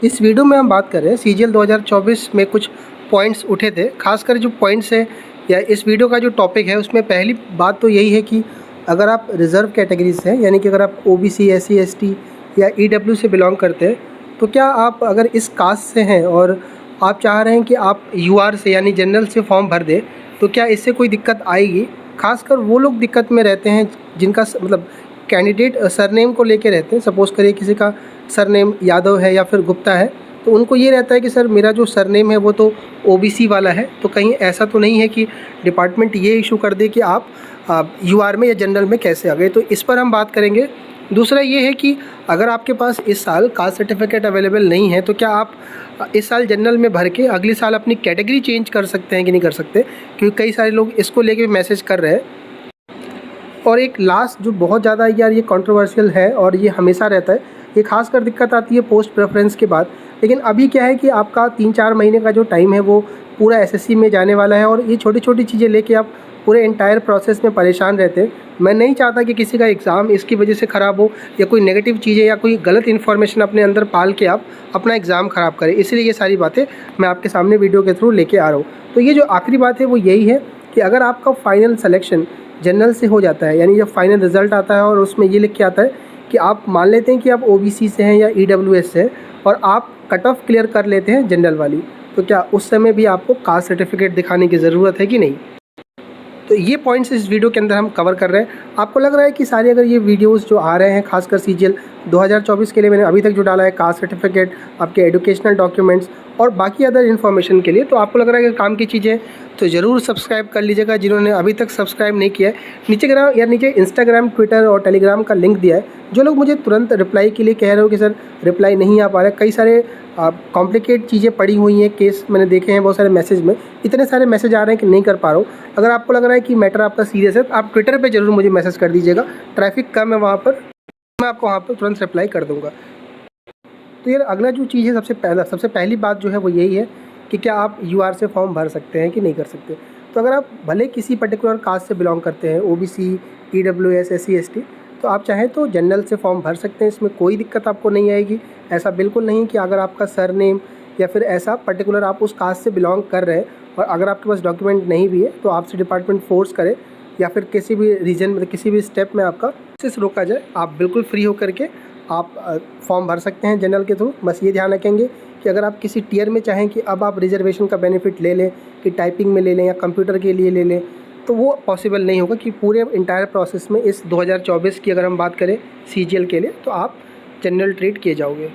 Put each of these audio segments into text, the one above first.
इस वीडियो में हम बात कर रहे हैं सीजीएल 2024 में कुछ पॉइंट्स उठे थे। खासकर जो पॉइंट्स है या इस वीडियो का जो टॉपिक है उसमें पहली बात तो यही है कि अगर आप रिज़र्व कैटेगरी से हैं, यानी कि अगर आप ओबीसी, एससी, एसटी या ईडब्ल्यू से बिलोंग करते हैं, तो क्या आप अगर इस कास्ट से हैं और आप चाह रहे हैं कि आप यूआर से यानी जनरल से फॉर्म भर दें, तो क्या इससे कोई दिक्कत आएगी? खासकर वो लोग दिक्कत में रहते हैं जिनका मतलब कैंडिडेट सरनेम को लेके रहते हैं। सपोज़ करिए किसी का सरनेम यादव है या फिर गुप्ता है, तो उनको ये रहता है कि सर मेरा जो सरनेम है वो तो ओबीसी वाला है, तो कहीं ऐसा तो नहीं है कि डिपार्टमेंट ये इशू कर दे कि आप यूआर में या जनरल में कैसे आ गए। तो इस पर हम बात करेंगे। दूसरा ये है कि अगर आपके पास इस साल कास्ट सर्टिफिकेट अवेलेबल नहीं है, तो क्या आप इस साल जनरल में भर के अगले साल अपनी कैटेगरी चेंज कर सकते हैं कि नहीं कर सकते? क्योंकि कई सारे लोग इसको लेके मैसेज कर रहे हैं। और एक लास्ट जो बहुत ज़्यादा यार ये कंट्रोवर्शियल है और ये हमेशा रहता है, ये खासकर दिक्कत आती है पोस्ट प्रेफरेंस के बाद। लेकिन अभी क्या है कि आपका 3-4 महीने का जो टाइम है वो पूरा एसएससी में जाने वाला है और ये छोटी छोटी चीज़ें लेके आप पूरे एंटायर प्रोसेस में परेशान रहते हैं। मैं नहीं चाहता कि किसी का एग्ज़ाम इसकी वजह से ख़राब हो या कोई नेगेटिव चीज़ें या कोई गलत इन्फॉर्मेशन अपने अंदर पाल के आप अपना एग्ज़ाम ख़राब करें। इसलिए ये सारी बातें मैं आपके सामने वीडियो के थ्रू लेके आ रहा हूँ। तो ये जो आखिरी बात है वो यही है कि अगर आपका फाइनल सिलेक्शन जनरल से हो जाता है, यानी जब फाइनल रिज़ल्ट आता है और उसमें ये लिख के आता है कि आप मान लेते हैं कि आप ओबीसी से हैं या ईडब्ल्यूएस से हैं और आप कट ऑफ क्लियर कर लेते हैं जनरल वाली, तो क्या उस समय भी आपको कास्ट सर्टिफिकेट दिखाने की ज़रूरत है कि नहीं? तो ये पॉइंट्स इस वीडियो के अंदर हम कवर कर रहे हैं। आपको लग रहा है कि सारे अगर ये वीडियोस जो आ रहे हैं खासकर सीजीएल 2024 के लिए मैंने अभी तक जो डाला है कास्ट सर्टिफिकेट, आपके एजुकेशनल डॉक्यूमेंट्स और बाकी अदर इन्फॉर्मेशन के लिए, तो आपको लग रहा है कि काम की चीज़ें तो ज़रूर सब्सक्राइब कर लीजिएगा जिन्होंने अभी तक सब्सक्राइब नहीं किया है। नीचे इंस्टाग्राम, ट्विटर और टेलीग्राम का लिंक दिया है। जो लोग मुझे तुरंत रिप्लाई के लिए कह रहे हो कि सर रिप्लाई नहीं आ पा रहा है, कई सारे कॉम्प्लिकेट चीज़ें पड़ी हुई हैं, केस मैंने देखे हैं बहुत सारे मैसेज में, इतने सारे मैसेज आ रहे हैं कि नहीं कर पा रहा हूँ। अगर आपको लग रहा है कि मैटर आपका सीरियस है तो आप ट्विटर पे ज़रूर मुझे मैसेज कर दीजिएगा, ट्रैफिक कम है वहाँ पर, मैं आपको वहाँ पर तुरंत रिप्लाई कर दूँगा। तो यार अगला जो चीज़ है, सबसे पहली बात जो है वो यही है कि क्या आप यूआर से फॉर्म भर सकते हैं कि नहीं कर सकते। तो अगर आप भले किसी पर्टिकुलर कास्ट से बिलोंग करते हैं, ओबीसी, ईडब्ल्यूएस, एससी, एसटी, तो आप चाहें तो जनरल से फॉर्म भर सकते हैं, इसमें कोई दिक्कत आपको नहीं आएगी। ऐसा बिल्कुल नहीं कि अगर आपका सरनेम या फिर ऐसा पर्टिकुलर आप उस कास्ट से बिलोंग कर रहे हैं और अगर आपके पास डॉक्यूमेंट नहीं भी है तो आपसे डिपार्टमेंट फोर्स करे या फिर किसी भी रीजन में किसी भी स्टेप में आपका प्रोसेस रोका जाए, आप बिल्कुल फ्री होकर के आप फॉर्म भर सकते हैं जनरल के थ्रू। बस ये ध्यान रखेंगे कि अगर आप किसी टियर में चाहें कि अब आप रिजर्वेशन का बेनिफिट ले लें, कि टाइपिंग में ले लें या कंप्यूटर के लिए ले लें, तो वो पॉसिबल नहीं होगा कि पूरे इंटायर प्रोसेस में इस 2024 की अगर हम बात करें सीजीएल के लिए तो आप जनरल ट्रीट किए जाओगे।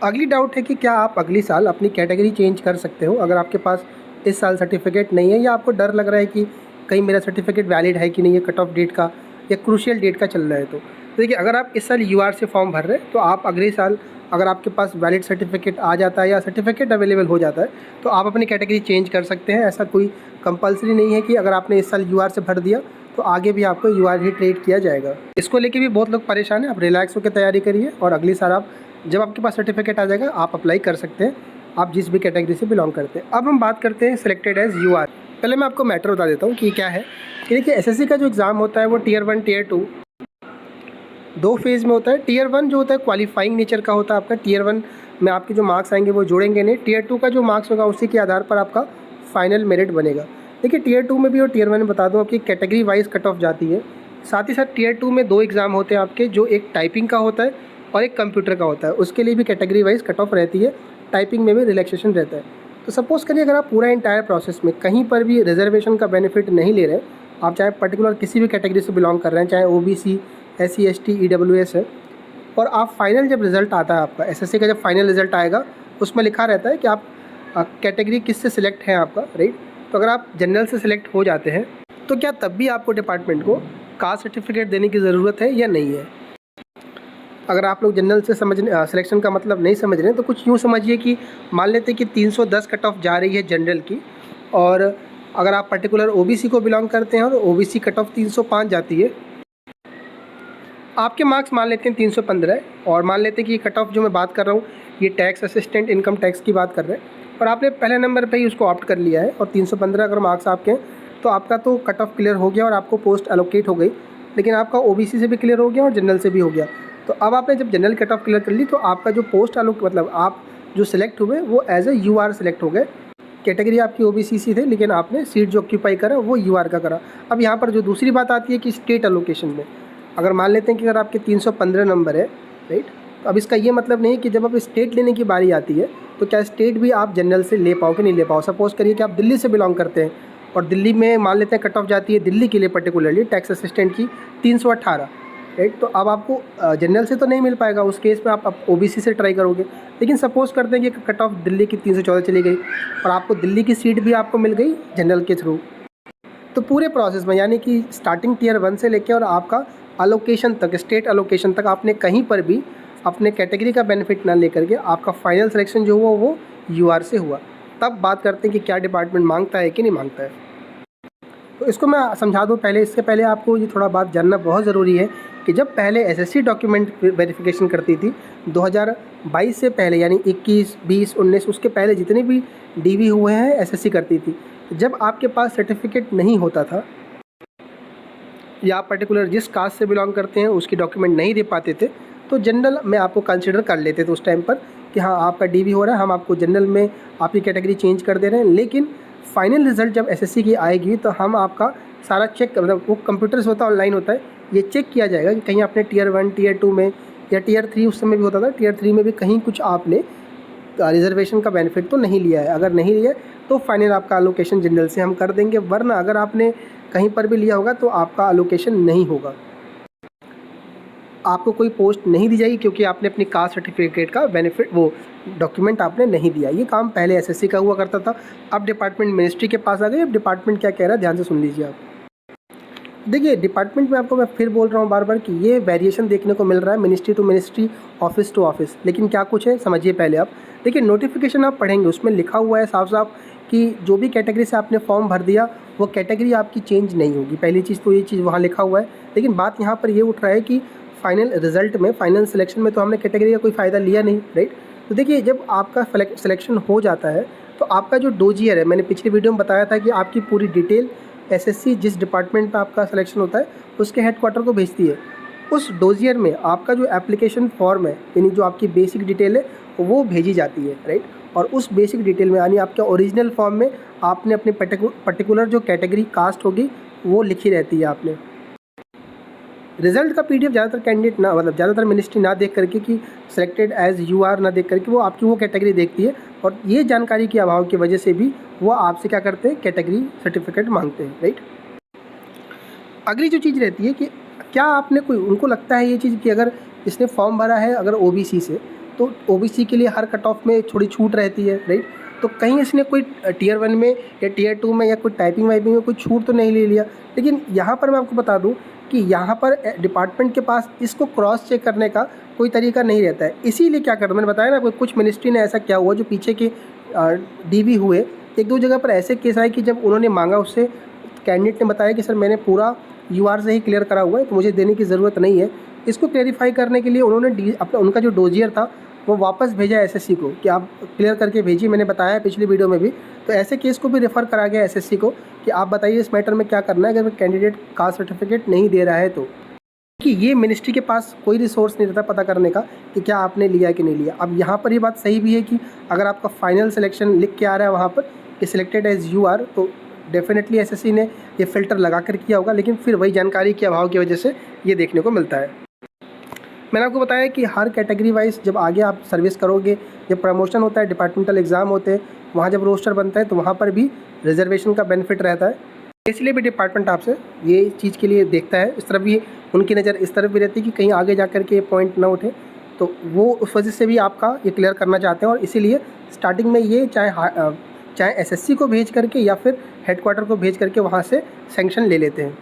अगली डाउट है कि क्या आप अगली साल अपनी कैटेगरी चेंज कर सकते हो अगर आपके पास इस साल सर्टिफिकेट नहीं है या आपको डर लग रहा है कि कहीं मेरा सर्टिफिकेट वैलिड है कि नहीं है, कट ऑफ डेट का या क्रूशियल डेट का चल रहा है। तो देखिए, अगर आप इस साल यूआर से फॉर्म भर रहे हैं तो आप अगले साल अगर आपके पास वैलिड सर्टिफिकेट आ जाता है या सर्टिफिकेट अवेलेबल हो जाता है तो आप अपनी कैटेगरी चेंज कर सकते हैं। ऐसा कोई कंपलसरी नहीं है कि अगर आपने इस साल यूआर से भर दिया तो आगे भी आपको यूआर ही ट्रीट किया जाएगा। इसको लेके भी बहुत लोग परेशान हैं। आप रिलैक्स होकर तैयारी करिए और अगले साल आप जब आपके पास सर्टिफिकेट आ जाएगा आप अप्लाई कर सकते हैं, आप जिस भी कैटेगरी से बिलोंग करते हैं। अब हम बात करते हैं सिलेक्टेड एज यूआर। पहले मैं आपको मैटर बता देता हूँ कि क्या है। कि देखिए, एसएससी का जो एग्ज़ाम होता है वो टियर 1, टियर 2 दो फेज़ में होता है। टियर 1 जो होता है क्वालिफाइंग नेचर का होता है आपका। टियर 1 में आपके जो मार्क्स आएंगे वो जोड़ेंगे नहीं। टियर 2 का जो मार्क्स होगा उसी के आधार पर आपका फाइनल मेरिट बनेगा। देखिए, टियर 2 में भी और टियर 1 में बता दूँ आपकी कैटेगरी वाइज कट ऑफ जाती है। साथ ही साथ टियर 2 में 2 एग्ज़ाम होते हैं आपके, जो एक टाइपिंग का होता है और एक कंप्यूटर का होता है। उसके लिए भी कैटेगरी वाइज कट ऑफ रहती है, टाइपिंग में भी रिलैक्सेशन रहता है। तो सपोज़ करिए अगर आप पूरा इंटायर प्रोसेस में कहीं पर भी रिजर्वेशन का बेनिफिट नहीं ले रहे, आप चाहे पर्टिकुलर किसी भी कैटेगरी से बिलोंग कर रहे हैं, चाहे ओबीसी, एससी, एसटी, ईडब्ल्यूएस है, और आप फाइनल जब रिज़ल्ट आता है आपका एसएससी का, जब फाइनल रिज़ल्ट आएगा उसमें लिखा रहता है कि आप कैटेगरी किस से सिलेक्ट हैं आपका, राइट। तो अगर आप जनरल से सिलेक्ट हो जाते हैं तो क्या तब भी आपको डिपार्टमेंट को कास्ट सर्टिफिकेट देने की ज़रूरत है या नहीं है? अगर आप लोग जनरल से सिलेक्शन का मतलब नहीं समझ रहे हैं तो कुछ यूँ समझिए कि मान लेते हैं कि 310 कट ऑफ जा रही है जनरल की, और अगर आप पर्टिकुलर ओबीसी को बिलोंग करते हैं और ओबीसी कट ऑफ 305 जाती है, आपके मार्क्स मान लेते हैं 315 है, और मान लेते हैं कि ये कट ऑफ जो मैं बात कर रहा हूँ ये टैक्स असिस्टेंट इनकम टैक्स की बात कर रहे हैं, और आपने पहले नंबर पे ही उसको ऑप्ट कर लिया है और 315 अगर मार्क्स आपके हैं तो आपका तो कट ऑफ क्लियर हो गया और आपको पोस्ट एलोकेट हो गई। लेकिन आपका ओबीसी से भी क्लियर हो गया और जनरल से भी हो गया। तो अब आपने जब जनरल कट ऑफ क्लियर कर ली तो आपका जो पोस्ट मतलब आप जो सिलेक्ट हुए वो एज ए यूआर सिलेक्ट हो गए। कैटेगरी आपकी ओबीसी सी थे, लेकिन आपने सीट जो ऑक्यूपाई करा वो यूआर का करा। अब यहाँ पर जो दूसरी बात आती है कि स्टेट एलोकेशन में अगर मान लेते हैं कि अगर आपके 315 नंबर है, राइट, तो अब इसका ये मतलब नहीं कि जब आप स्टेट लेने की बारी आती है तो क्या स्टेट भी आप जनरल से ले पाओ कि नहीं ले पाओ। सपोज़ करिए कि आप दिल्ली से बिलोंग करते हैं और दिल्ली में मान लेते हैं कट ऑफ जाती है दिल्ली के लिए पर्टिकुलरली टैक्स असिस्टेंट की 318, राइट, तो अब आपको जनरल से तो नहीं मिल पाएगा। उस केस में आप ओबीसी से ट्राई करोगे। लेकिन सपोज़ करते हैं कि कट ऑफ दिल्ली की 314 चली गई और आपको दिल्ली की सीट भी आपको मिल गई जनरल के थ्रू, तो पूरे प्रोसेस में यानी कि स्टार्टिंग टियर 1 से लेकर और आपका अलोकेशन तक, स्टेट अलोकेशन तक, आपने कहीं पर भी अपने कैटेगरी का बेनिफिट ना लेकर के आपका फाइनल सिलेक्शन जो हुआ वो यूआर से हुआ। तब बात करते हैं कि क्या डिपार्टमेंट मांगता है कि नहीं मांगता है। तो इसको मैं समझा दूँ पहले, इससे पहले आपको ये थोड़ा बात जानना बहुत ज़रूरी है कि जब पहले एसएससी डॉक्यूमेंट वेरिफिकेशन करती थी 2022 से पहले, यानी 21, 20, 19, उसके पहले जितने भी डीवी हुए हैं एसएससी करती थी। जब आपके पास सर्टिफिकेट नहीं होता था या आप पर्टिकुलर जिस कास्ट से बिलोंग करते हैं उसकी डॉक्यूमेंट नहीं दे पाते थे, तो जनरल में आपको कंसिडर कर लेते थे उस टाइम पर कि हाँ आपका डीवी हो रहा है, हम आपको जनरल में आपकी कैटेगरी चेंज कर दे रहे हैं। लेकिन फाइनल रिजल्ट जब एसएससी की आएगी तो हम आपका सारा चेक, मतलब वो कंप्यूटर से होता है, ऑनलाइन होता है, ये चेक किया जाएगा कि कहीं आपने टियर 1, टियर 2 में या टियर 3 उस समय भी होता था, टियर 3 में भी कहीं कुछ आपने रिजर्वेशन का बेनिफिट तो नहीं लिया है। अगर नहीं लिया तो फाइनल आपका अलोकेशन जनरल से हम कर देंगे, वरना अगर आपने कहीं पर भी लिया होगा तो आपका अलोकेशन नहीं होगा, आपको कोई पोस्ट नहीं दी जाएगी क्योंकि आपने अपनी कास्ट सर्टिफिकेट का बेनिफिट, वो डॉक्यूमेंट आपने नहीं दिया। ये काम पहले एसएससी का हुआ करता था, अब डिपार्टमेंट मिनिस्ट्री के पास आ गई। अब डिपार्टमेंट क्या कह रहा है ध्यान से सुन लीजिए आप। देखिए डिपार्टमेंट में आपको मैं फिर बोल रहा हूँ बार बार कि ये वेरिएशन देखने को मिल रहा है ministry to ministry, office to office, लेकिन क्या कुछ है समझिए पहले आप। देखिए नोटिफिकेशन आप पढ़ेंगे उसमें लिखा हुआ है साफ साफ कि जो भी कैटेगरी से आपने फॉर्म भर दिया वो कैटेगरी आपकी चेंज नहीं होगी। पहली चीज़ तो ये चीज़ वहाँ लिखा हुआ है, लेकिन बात यहाँ पर ये उठ रहा है कि फाइनल रिजल्ट में, फाइनल सिलेक्शन में तो हमने कैटेगरी का कोई फ़ायदा लिया नहीं, राइट। तो देखिए जब आपका सिलेक्शन हो जाता है तो आपका जो डोजियर है, मैंने पिछली वीडियो में बताया था कि आपकी पूरी डिटेल एसएससी जिस डिपार्टमेंट में आपका सिलेक्शन होता है उसके हेडक्वार्टर को भेजती है। उस डोजियर में आपका जो एप्लीकेशन फॉर्म है, यानी जो आपकी बेसिक डिटेल है वो भेजी जाती है, राइट। और उस बेसिक डिटेल में यानी आपके ओरिजिनल फॉर्म में आपने अपने पर्टिकुलर जो कैटेगरी कास्ट होगी वो लिखी रहती है आपने। रिजल्ट का पीडीएफ ज़्यादातर कैंडिडेट ना, मतलब ज़्यादातर मिनिस्ट्री ना देख करके कि सिलेक्टेड एज यूआर ना देख करके वो आपकी वो कैटेगरी देखती है, और ये जानकारी के अभाव की वजह से भी वो आपसे क्या करते हैं, कैटेगरी सर्टिफिकेट मांगते हैं, राइट। अगली जो चीज़ रहती है कि क्या आपने कोई, उनको लगता है ये चीज़ कि अगर इसने फॉर्म भरा है अगर ओबीसी से तो ओबीसी के लिए हर कट ऑफ में थोड़ी छूट रहती है, राइट। तो कहीं इसने कोई टियर 1 में या टियर 2 में या कोई टाइपिंग वाइपिंग में कोई छूट तो नहीं ले लिया। लेकिन यहाँ पर मैं आपको बता दूँ कि यहाँ पर डिपार्टमेंट के पास इसको क्रॉस चेक करने का कोई तरीका नहीं रहता है। इसीलिए क्या करता, मैंने बताया ना कुछ मिनिस्ट्री ने ऐसा क्या हुआ, जो पीछे के डीवी हुए एक दो जगह पर ऐसे केस आए कि जब उन्होंने मांगा उससे, कैंडिडेट ने बताया कि सर मैंने पूरा यूआर से ही क्लियर करा हुआ है तो मुझे देने की ज़रूरत नहीं है। इसको क्लेरिफाई करने के लिए उन्होंने अपना उनका जो डोजियर था वो वापस भेजा एसएससी को कि आप क्लियर करके भेजिए। मैंने बताया पिछली वीडियो में भी, तो ऐसे केस को भी रेफ़र करा गया एसएससी को कि आप बताइए इस मैटर में क्या करना है अगर कैंडिडेट कास्ट सर्टिफिकेट नहीं दे रहा है तो। कि ये मिनिस्ट्री के पास कोई रिसोर्स नहीं रहता पता करने का कि क्या आपने लिया है कि नहीं लिया। अब यहाँ पर ये बात सही भी है कि अगर आपका फाइनल सिलेक्शन लिख के आ रहा है वहाँ पर कि सिलेक्टेड एज यूआर, तो डेफिनेटली एसएससी ने ये फ़िल्टर लगा कर किया होगा, लेकिन फिर वही जानकारी के अभाव की वजह से ये देखने को मिलता है। मैंने आपको बताया कि हर कैटेगरी वाइज जब आगे आप सर्विस करोगे, जब प्रमोशन होता है, डिपार्टमेंटल एग्ज़ाम होते हैं, वहाँ जब रोस्टर बनता है तो वहाँ पर भी रिजर्वेशन का बेनिफिट रहता है। इसलिए भी डिपार्टमेंट आपसे ये चीज़ के लिए देखता है, इस तरफ भी उनकी नज़र इस तरफ भी रहती है कि कहीं आगे जा कर के ये पॉइंट ना उठे, तो वो उस वजह से भी आपका ये क्लियर करना चाहते हैं। और इसीलिए स्टार्टिंग में ये चाहे एसएससी को भेज करके या फिर हेडक्वार्टर को भेज करके वहाँ से सैंक्शन ले लेते हैं।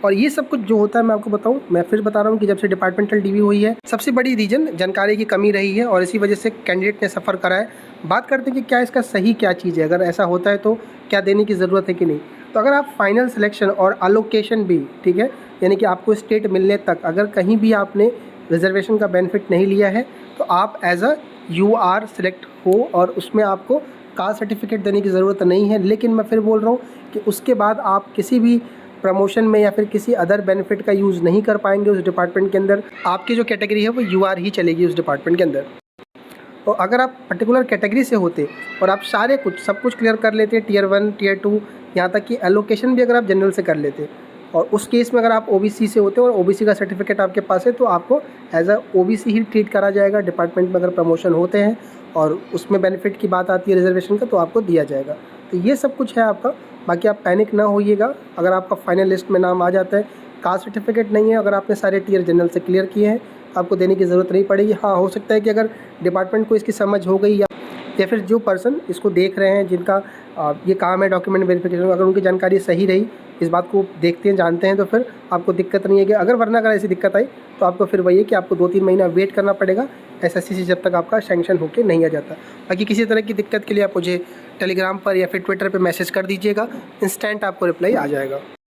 और ये सब कुछ जो होता है मैं आपको बताऊं, मैं फिर बता रहा हूँ कि जब से डिपार्टमेंटल डीवी हुई है सबसे बड़ी रीज़न जानकारी की कमी रही है और इसी वजह से कैंडिडेट ने सफ़र करा है। बात करते हैं कि क्या इसका सही क्या चीज़ है, अगर ऐसा होता है तो क्या देने की ज़रूरत है कि नहीं। तो अगर आप फाइनल सिलेक्शन और अलोकेशन भी, ठीक है, यानी कि आपको स्टेट मिलने तक अगर कहीं भी आपने रिजर्वेशन का बेनिफिट नहीं लिया है तो आप एज अ यूआर सिलेक्ट हो और उसमें आपको कास्ट सर्टिफिकेट देने की ज़रूरत नहीं है। लेकिन मैं फिर बोल रहा हूँ कि उसके बाद आप किसी भी प्रमोशन में या फिर किसी अदर बेनिफिट का यूज़ नहीं कर पाएंगे उस डिपार्टमेंट के अंदर, आपकी जो कैटेगरी है वो यूआर ही चलेगी उस डिपार्टमेंट के अंदर। तो अगर आप पर्टिकुलर कैटेगरी से होते और आप सारे कुछ सब कुछ क्लियर कर लेते, टियर 1 टियर 2 यहाँ तक कि एलोकेशन भी अगर आप जनरल से कर लेते, और उस केस में अगर आप ओबीसी से होते और ओबीसी का सर्टिफिकेट आपके पास है, तो आपको एज अ ओबीसी ही ट्रीट करा जाएगा। डिपार्टमेंट में अगर प्रमोशन होते हैं और उसमें बेनिफिट की बात आती है रिजर्वेशन का, तो आपको दिया जाएगा। तो ये सब कुछ है आपका। बाकी आप पैनिक ना होइएगा अगर आपका फाइनल लिस्ट में नाम आ जाता है। कास्ट सर्टिफिकेट नहीं है, अगर आपने सारे टियर जनरल से क्लियर किए हैं, आपको देने की ज़रूरत नहीं पड़ेगी। हाँ, हो सकता है कि अगर डिपार्टमेंट को इसकी समझ हो गई या फिर जो पर्सन इसको देख रहे हैं, जिनका ये काम है डॉक्यूमेंट वेरिफिकेशन, अगर उनकी जानकारी सही रही, इस बात को देखते हैं, जानते हैं, तो फिर आपको दिक्कत नहीं है कि अगर ऐसी दिक्कत आई तो आपको फिर वही है कि आपको 2-3 महीना वेट करना पड़ेगा एसएससी से, जब तक आपका सैंक्शन होके नहीं आ जाता। बाकी किसी तरह की दिक्कत के लिए आप मुझे टेलीग्राम पर या फिर ट्विटर पर मैसेज कर दीजिएगा, इंस्टेंट आपको रिप्लाई आ जाएगा।